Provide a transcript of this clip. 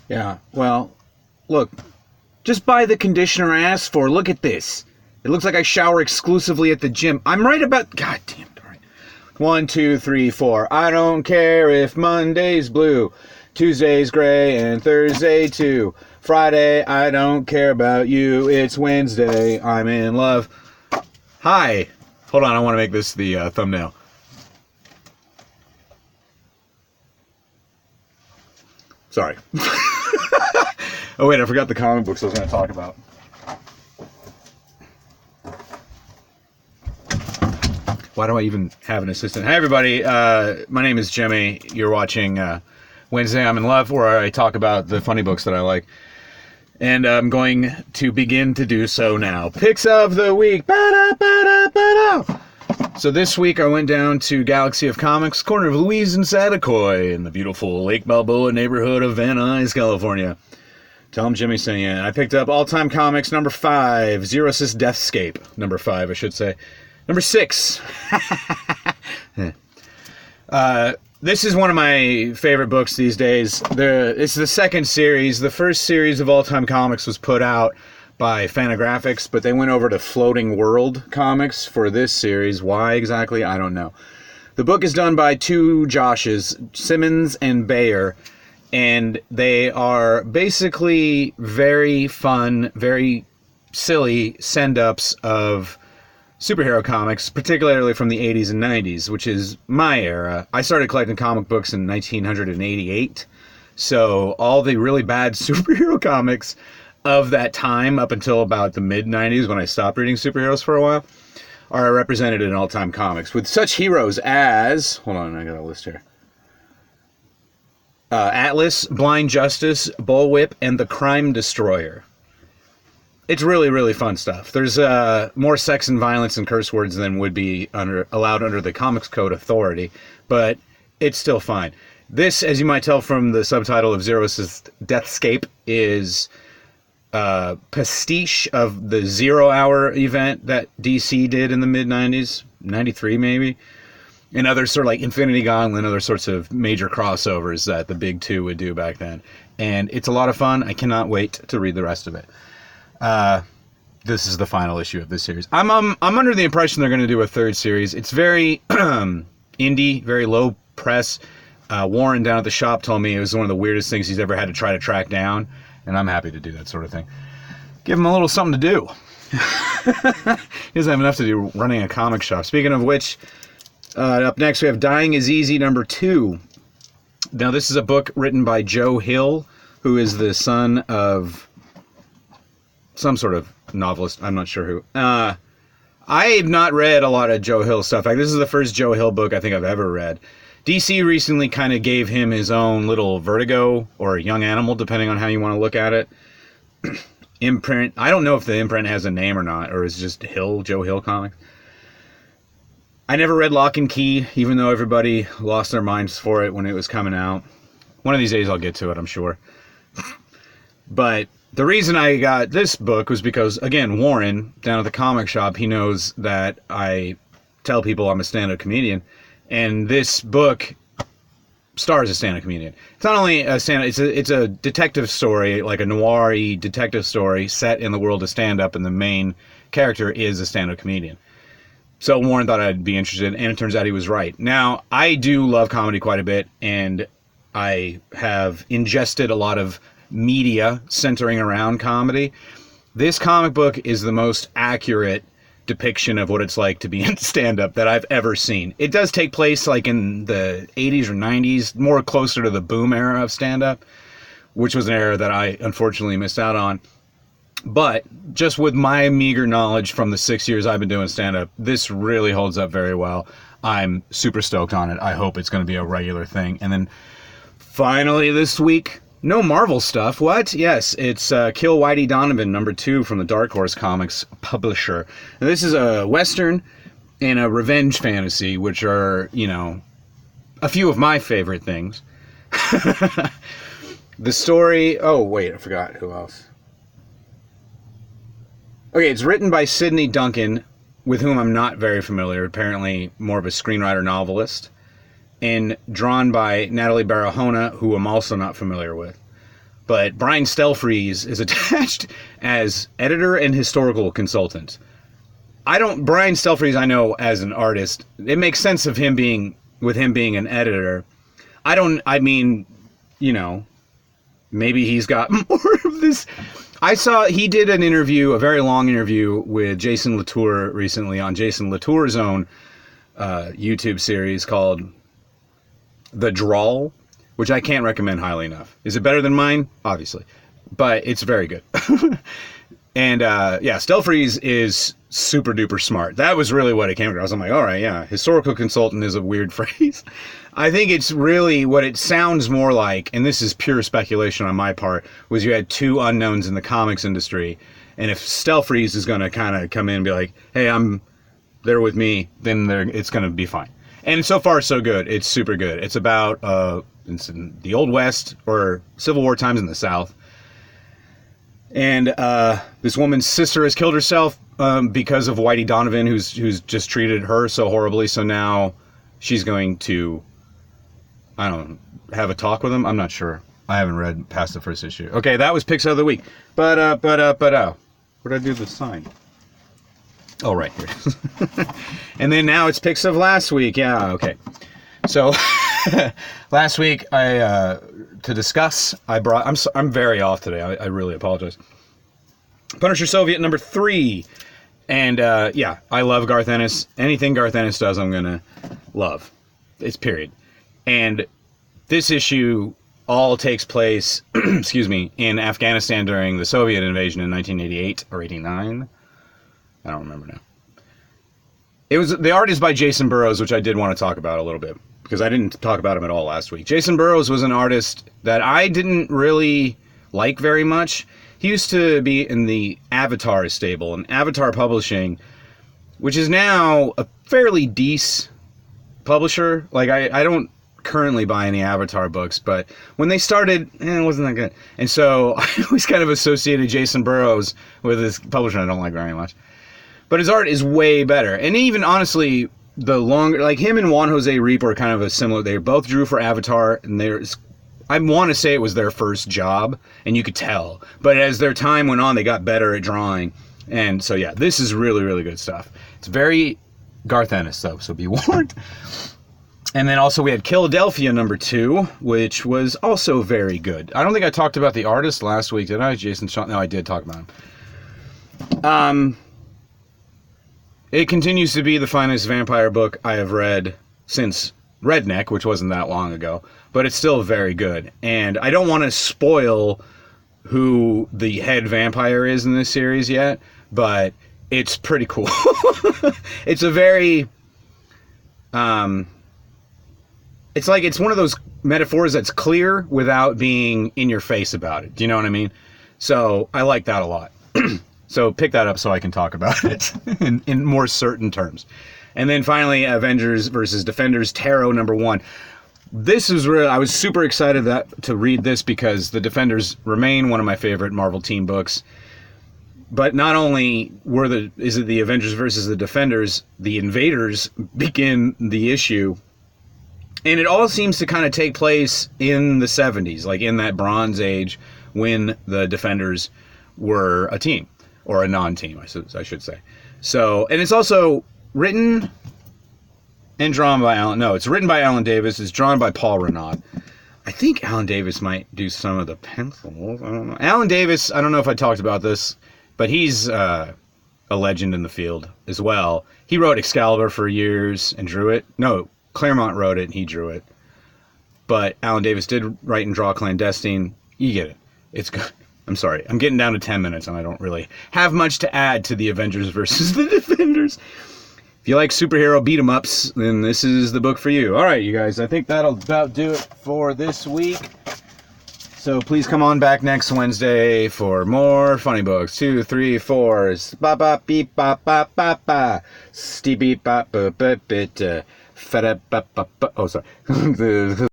Yeah, well, look, just buy the conditioner I asked for. Look at this. It looks like I shower exclusively at the gym. I'm right about... God damn it. All right. 1, 2, 3, 4. I don't care if Monday's blue, Tuesday's gray, and Thursday too. Friday, I don't care about you. It's Wednesday. I'm in love. Hi. Hold on, I want to make this the thumbnail. Sorry. Oh wait, I forgot the comic books I was going to talk about. Why do I even have an assistant? Hey everybody, my name is Jimmy. You're watching Wednesday I'm in Love, where I talk about the funny books that I like. And I'm going to begin to do so now. Picks of the week. Ba-da-ba-da-ba-da. So this week I went down to Galaxy of Comics, corner of Louise and Satakoy, in the beautiful Lake Balboa neighborhood of Van Nuys, California. Tell them Jimmy sent you. And I picked up All Time Comics number 5, Zeros's Deathscape. Number 5, I should say. Number 6. This is one of my favorite books these days. It's the second series. The first series of All Time Comics was put out by Fantagraphics, but they went over to Floating World Comics for this series. Why exactly? I don't know. The book is done by two Joshes, Simmons and Bayer, and they are basically very fun, very silly send-ups of superhero comics, particularly from the 80s and 90s, which is my era. I started collecting comic books in 1988, so all the really bad superhero comics of that time up until about the mid-90s, when I stopped reading superheroes for a while, are represented in All Time Comics, with such heroes as... Hold on, I got a list here. Atlas, Blind Justice, Bullwhip, and the Crime Destroyer. It's really, really fun stuff. There's more sex and violence and curse words than would be allowed under the Comics Code authority, but it's still fine. This, as you might tell from the subtitle of Zeros's Deathscape, is pastiche of the 0 Hour event that DC did in the mid-90s, 93 maybe, and other sort of like Infinity Gauntlet and other sorts of major crossovers that the big two would do back then. And it's a lot of fun. I cannot wait to read the rest of it. This is the final issue of this series. I'm under the impression they're going to do a third series. It's very indie, very low press. Warren down at the shop told me it was one of the weirdest things he's ever had to try to track down, and I'm happy to do that sort of thing. Give him a little something to do. He doesn't have enough to do running a comic shop. Speaking of which, up next we have Dying is Easy number 2. Now this is a book written by Joe Hill, who is the son of some sort of novelist. I'm not sure who. I've not read a lot of Joe Hill stuff. Like, this is the first Joe Hill book I think I've ever read. DC recently kind of gave him his own little Vertigo or Young Animal, depending on how you want to look at it. Imprint. I don't know if the imprint has a name or not, or is it just Hill, Joe Hill Comics. I never read Lock and Key, even though everybody lost their minds for it when it was coming out. One of these days I'll get to it, I'm sure. But the reason I got this book was because, again, Warren, down at the comic shop, he knows that I tell people I'm a stand-up comedian. And this book stars a stand-up comedian. It's not only a stand-up, it's a detective story, like a noir-y detective story set in the world of stand-up, and the main character is a stand-up comedian. So Warren thought I'd be interested, and it turns out he was right. Now, I do love comedy quite a bit, and I have ingested a lot of media centering around comedy. This comic book is the most accurate depiction of what it's like to be in stand-up that I've ever seen. It does take place like in the 80s or 90s, more closer to the boom era of stand-up, which was an era that I unfortunately missed out on. But just with my meager knowledge from the 6 years I've been doing stand-up, this really holds up very well. I'm super stoked on it. I hope it's going to be a regular thing. And then finally this week, no Marvel stuff. What? Yes, it's Kill Whitey Donovan, number 2 from the Dark Horse Comics publisher. And this is a Western and a revenge fantasy, which are, you know, a few of my favorite things. The story... Oh, wait, I forgot who else. Okay, it's written by Sidney Duncan, with whom I'm not very familiar. Apparently more of a screenwriter-novelist. And drawn by Natalie Barahona, who I'm also not familiar with. But Brian Stelfreeze is attached as editor and historical consultant. Brian Stelfreeze, I know as an artist, it makes sense of him being an editor. I mean, maybe he's got more of this. I saw he did an interview, a very long interview with Jason Latour recently on Jason Latour's own YouTube series called The Drawl, which I can't recommend highly enough. Is it better than mine? Obviously. But it's very good. And Stelfreeze is super duper smart. That was really what it came across. I'm like, all right, yeah, historical consultant is a weird phrase. I think it's really what it sounds more like, and this is pure speculation on my part, was you had two unknowns in the comics industry. And if Stelfreeze is going to kind of come in and be like, hey, they're with me, then it's going to be fine. And so far, so good. It's super good. It's about it's in the Old West or Civil War times in the South. And this woman's sister has killed herself because of Whitey Donovan, who's just treated her so horribly. So now she's going to, have a talk with him. I'm not sure. I haven't read past the first issue. Okay, that was Picks of the Week. But where did I do the sign? Oh, right here. And then now it's Picks of last week. Yeah, okay. So last week to discuss, I'm very off today. I really apologize. Punisher Soviet number 3. And I love Garth Ennis. Anything Garth Ennis does, I'm going to love. It's period. And this issue all takes place, in Afghanistan during the Soviet invasion in 1988 or 89. I don't remember now. The art is by Jason Burrows, which I did want to talk about a little bit, because I didn't talk about him at all last week. Jason Burrows was an artist that I didn't really like very much. He used to be in the Avatar stable, and Avatar Publishing, which is now a fairly decent publisher. Like, I don't currently buy any Avatar books, but when they started, it wasn't that good. And so I always kind of associated Jason Burrows with this publisher I don't like very much. But his art is way better. And even, honestly, the longer, like him and Juan Jose Reap are kind of a similar, they both drew for Avatar, and I want to say it was their first job, and you could tell. But as their time went on, they got better at drawing. And so, yeah, this is really, really good stuff. It's very Garth Ennis, though, so be warned. And then also we had Adelphia number 2, which was also very good. I don't think I talked about the artist last week, did I? Jason Shaw? No, I did talk about him. It continues to be the finest vampire book I have read since Redneck, which wasn't that long ago, but it's still very good. And I don't want to spoil who the head vampire is in this series yet, but it's pretty cool. It's a very, it's one of those metaphors that's clear without being in your face about it. Do you know what I mean? So I like that a lot. So pick that up so I can talk about it in more certain terms. And then finally, Avengers versus Defenders Tarot number 1. This is really, I was super excited to read this because the Defenders remain one of my favorite Marvel team books. But not only is it the Avengers versus the Defenders, the Invaders begin the issue. And it all seems to kind of take place in the 70s, like in that Bronze Age when the Defenders were a team. Or a non-team, I should say. So, and it's also written and drawn by it's written by Alan Davis. It's drawn by Paul Renaud. I think Alan Davis might do some of the pencils. I don't know. Alan Davis, I don't know if I talked about this, but he's a legend in the field as well. He wrote Excalibur for years and drew it. No, Claremont wrote it and he drew it. But Alan Davis did write and draw Clandestine. You get it. It's good. I'm sorry. I'm getting down to 10 minutes and I don't really have much to add to the Avengers versus the Defenders. If you like superhero beat-em-ups, then this is the book for you. All right, you guys. I think that'll about do it for this week. So please come on back next Wednesday for more funny books. 2, 3, 4. Ba ba beep ba ba ba ba. Stee beep ba ba ba bit. Feta ba ba ba. Oh, sorry.